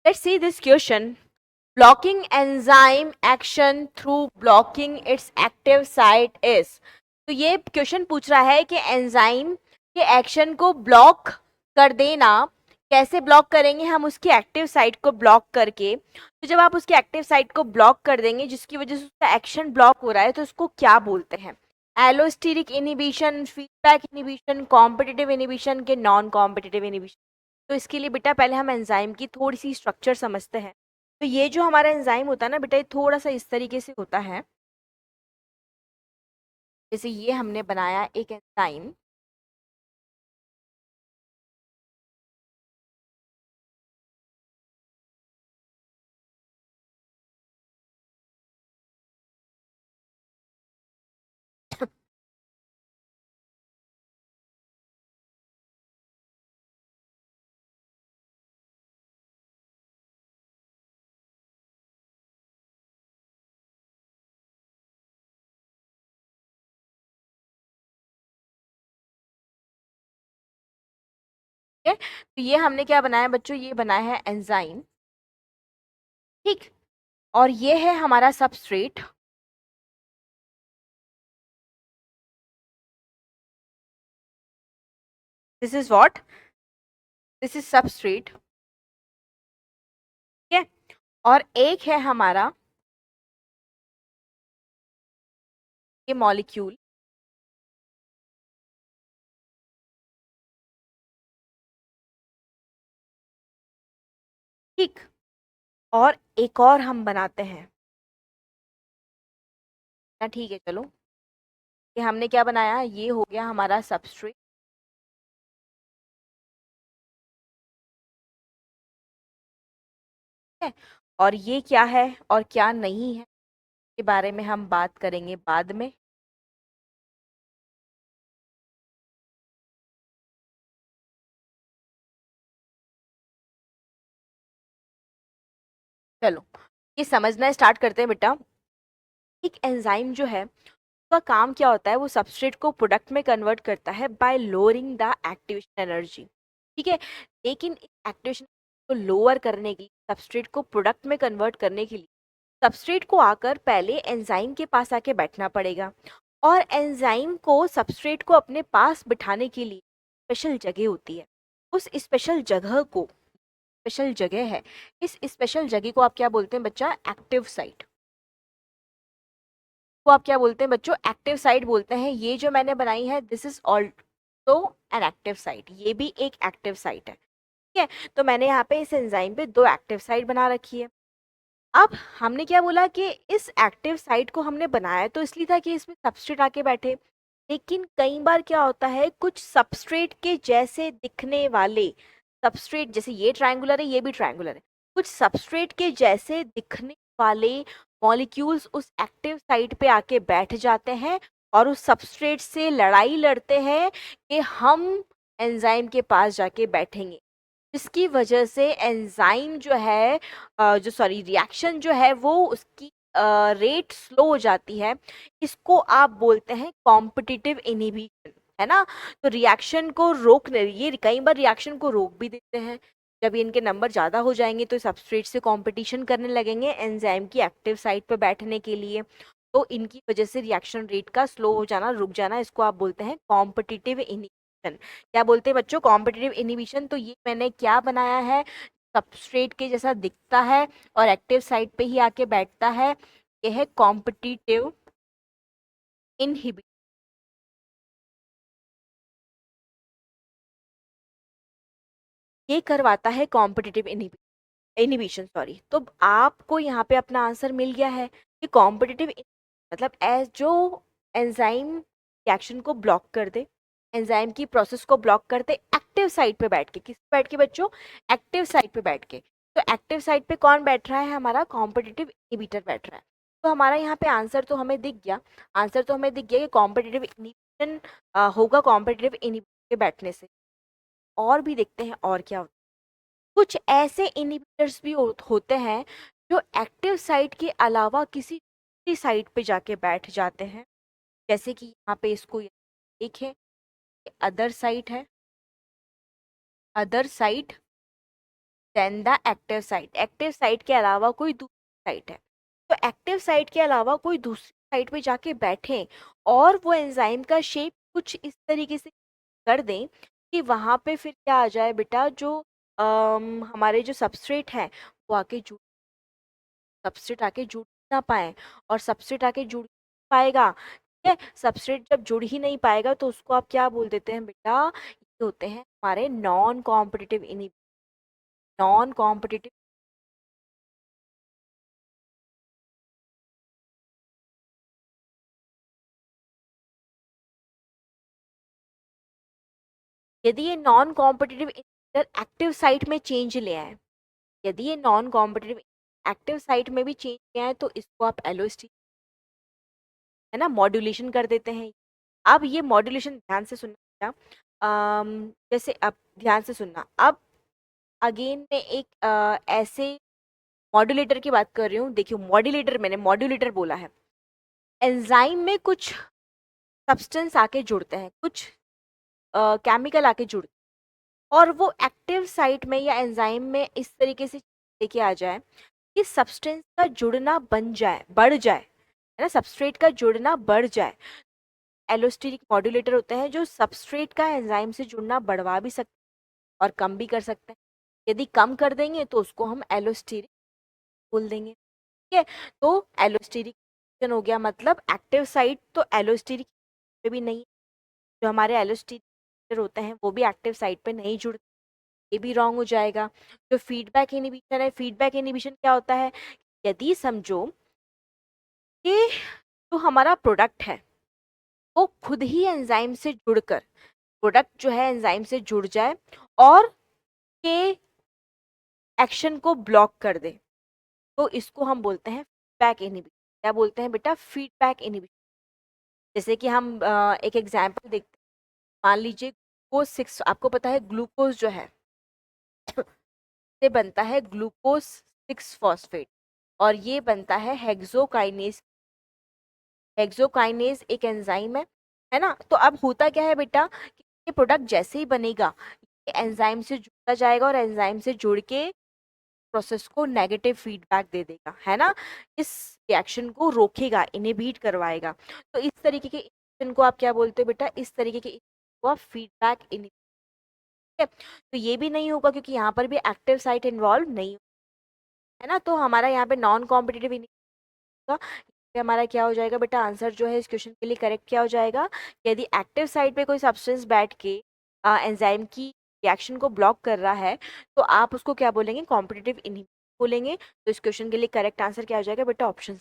Let's see this question. Blocking enzyme action through blocking its active site is. तो ये question पूछ रहा है कि एंजाइम के एक्शन को ब्लॉक कर देना, कैसे ब्लॉक करेंगे हम उसकी एक्टिव साइट को ब्लॉक करके। तो जब आप उसकी एक्टिव साइट को ब्लॉक कर देंगे जिसकी वजह से उसका एक्शन ब्लॉक हो रहा है तो उसको क्या बोलते हैं? Allosteric inhibition, feedback inhibition, competitive inhibition के नॉन कॉम्पिटिटिव इनिबिशन। तो इसके लिए बेटा पहले हम एंजाइम की थोड़ी सी स्ट्रक्चर समझते हैं। तो ये जो हमारा एंजाइम होता है ना बेटा, ये थोड़ा सा इस तरीके से होता है। जैसे ये हमने बनाया एक एंजाइम, ठीक है। तो ये हमने क्या बनाया बच्चों, ये बनाया है एंजाइम, ठीक। और ये है हमारा substrate, this is what, this is substrate, ठीक है। और एक है हमारा ये मॉलिक्यूल, ठीक। और एक और हम बनाते हैं ना, ठीक है चलो। ये हमने क्या बनाया, ये हो गया हमारा सबस्ट्रेट, है। और ये क्या है और क्या नहीं है के बारे में हम बात करेंगे बाद में। चलो ये समझना स्टार्ट करते हैं बेटा। एक एंजाइम जो है उसका काम क्या होता है, वो सबस्ट्रेट को प्रोडक्ट में कन्वर्ट करता है bye lowering the activation energy, ठीक है। लेकिन इस एक्टिवेशन को लोअर करने के लिए, सबस्ट्रेट को प्रोडक्ट में कन्वर्ट करने के लिए सबस्ट्रेट को आकर पहले एंजाइम के पास आके बैठना पड़ेगा। और एंजाइम को सबस्ट्रेट को अपने पास बिठाने के लिए स्पेशल जगह होती है। उस स्पेशल जगह को, स्पेशल जगह है, इस स्पेशल जगह को आप क्या बोलते हैं बच्चा, एक्टिव साइट को आप क्या बोलते हैं बच्चों, एक्टिव साइट बोलते हैं। ये जो मैंने बनाई है this is also an active site, ये भी एक एक्टिव साइट है, ठीक है। तो मैंने यहाँ पे इस एंजाइम पे दो एक्टिव साइट बना रखी है। अब हमने क्या बोला कि इस एक्टिव साइट को हमने बनाया तो इसलिए था कि इसमें सबस्ट्रेट आके बैठे। लेकिन कई बार क्या होता है, कुछ सबस्ट्रेट के जैसे दिखने वाले सबस्ट्रेट, जैसे ये ट्रायंगुलर है ये भी ट्रायंगुलर है, कुछ सबस्ट्रेट के जैसे दिखने वाले मॉलिक्यूल्स उस एक्टिव साइट पे आके बैठ जाते हैं और उस सबस्ट्रेट से लड़ाई लड़ते हैं कि हम एंजाइम के पास जाके बैठेंगे। जिसकी वजह से एंजाइम जो है जो सॉरी रिएक्शन जो है वो उसकी रेट स्लो हो जाती है। इसको आप बोलते हैं कॉम्पिटिटिव इनहिबिशन, है ना। तो रिएक्शन को रोकने, ये कई बार रिएक्शन को रोक भी देते हैं। जब इनके नंबर ज़्यादा हो जाएंगे तो सबस्ट्रेट से कंपटीशन करने लगेंगे एंजाइम की एक्टिव साइट पर बैठने के लिए। तो इनकी वजह से रिएक्शन रेट का स्लो हो जाना, रुक जाना, इसको आप बोलते हैं कॉम्पिटिटिव इनहिबिशन। क्या बोलते हैं बच्चों, कॉम्पिटिटिव इनहिबिशन। तो ये मैंने क्या बनाया है, सबस्ट्रेट के जैसा दिखता है और एक्टिव साइट पे ही आके बैठता है, ये है कॉम्पिटिटिव इनहिबिशन। ये करवाता है कॉम्पिटिटिव इनहिबिशन, सॉरी। तो आपको यहाँ पे अपना आंसर मिल गया है कि कॉम्पिटिटिव मतलब एज जो एंजाइम रिएक्शन को ब्लॉक कर दे, एंजाइम की प्रोसेस को ब्लॉक कर दे एक्टिव साइट पे बैठ के। किस पे बैठ के बच्चों, एक्टिव साइट पे बैठ के। तो एक्टिव साइट पे कौन बैठ रहा है, हमारा कॉम्पिटिटिव इनहिबिटर बैठ रहा है। तो हमारा यहाँ पे आंसर तो हमें दिख गया, आंसर तो हमें दिख गया कि कॉम्पिटिटिव इनहिबिशन होगा कॉम्पिटिटिव इनहिबिटर के बैठने से। और भी देखते हैं और क्या होता है। कुछ ऐसे इनहिबिटर्स भी होते हैं जो एक्टिव साइट के अलावा किसी दूसरी साइट पे जाके बैठ जाते हैं। जैसे कि यहाँ पे इसको देखें, अदर साइट है, other site then the active site. Active site के अलावा कोई दूसरी साइट है, तो एक्टिव साइट के अलावा कोई दूसरी साइट पे जाके बैठें और वो एंजाइम का शेप कुछ इस तरीके से कर दें कि वहां पे फिर क्या आ जाए बेटा, जो हमारे जो सबस्ट्रेट है वो आके जुड़, सबस्ट्रेट आके जुड़ ना पाए, और सबस्ट्रेट आके जुड़ पाएगा, ठीक है। सबस्ट्रेट जब जुड़ ही नहीं पाएगा तो उसको आप क्या बोल देते हैं बेटा, ये होते हैं हमारे non competitive inhibition. Non competitive, यदि ये non competitive inhibitor active site में चेंज ले आए, यदि ये नॉन कॉम्पिटिटिव एक्टिव साइट में भी चेंज ले आए तो इसको आप एलोस्टिक, है ना, मॉड्यूलेशन कर देते हैं। अब ये मॉड्यूलेशन ध्यान से सुनना बेटा, जैसे अब ध्यान से सुनना, अब अगेन मैं एक ऐसे मॉड्यूलेटर की बात कर रही हूँ। देखियो मॉड्यूलेटर, मैंने मॉड्यूलेटर बोला है, एंजाइम में कुछ सब्सटेंस आके जुड़ते हैं, कुछ केमिकल आके जुड़ते हैं, और वो एक्टिव साइट में या एंजाइम में इस तरीके से लेके आ जाए कि सब्सटेंस का जुड़ना बन जाए, बढ़ जाए, है ना, सबस्ट्रेट का जुड़ना बढ़ जाए। एलोस्टेरिक मॉड्यूलेटर होते हैं जो सबस्ट्रेट का एंजाइम से जुड़ना बढ़वा भी सकते हैं और कम भी कर सकते हैं। यदि कम कर देंगे तो उसको हम एलोस्टेरिक बोल देंगे, ठीक है। तो एलोस्टेरिक हो गया, मतलब एक्टिव साइट तो एलोस्टेरिक पे भी नहीं, जो हमारे एलोस्टेरिक होते हैं वो भी एक्टिव साइट पे नहीं जुड़ते, ये भी रॉन्ग हो जाएगा। जो फीडबैक इनिबिशन है, फीडबैक इनिबिशन क्या होता है, यदि समझो कि जो हमारा प्रोडक्ट है वो खुद ही एंजाइम से जुड़कर, प्रोडक्ट जो है एंजाइम से जुड़ जाए और के एक्शन को ब्लॉक कर दे, तो इसको हम बोलते हैं फीडबैक इनहिबिशन। क्या बोलते हैं बेटा, फीडबैक इनहिबिशन। जैसे कि हम एक एग्जांपल देखते हैं, मान लीजिए ग्लूकोज 6, आपको पता है ग्लूकोज जो है से बनता है ग्लूकोज 6 फॉस्फेट, और ये बनता है हेक्सोकाइनेज। हेक्सोकाइनेज एक एंजाइम है ना। तो अब होता क्या है बेटा कि ये प्रोडक्ट जैसे ही बनेगा ये एंजाइम से जुड़ता जाएगा और एंजाइम से जुड़ के प्रोसेस को नेगेटिव फीडबैक दे देगा, है ना, इस रिएक्शन को रोकेगा, इनहिबिट करवाएगा। तो इस तरीके के इनहिबिशन को आप क्या बोलते हो बेटा, इस तरीके के को आप फीडबैक इनहिबिशन। तो ये भी नहीं होगा क्योंकि यहाँ पर भी एक्टिव साइट इन्वॉल्व नहीं है ना। तो हमारा यहाँ पे नॉन कॉम्पिटिटिव होगा, हमारा क्या हो जाएगा बेटा, आंसर जो है इस क्वेश्चन के लिए करेक्ट क्या हो जाएगा, यदि एक्टिव साइट पे कोई सब्सटेंस बैठ के एंजाइम की रिएक्शन को ब्लॉक कर रहा है तो आप उसको क्या बोलेंगे, कॉम्पिटिटिव इनहिबिटर बोलेंगे। तो इस क्वेश्चन के लिए करेक्ट आंसर क्या हो जाएगा बेटा, ऑप्शन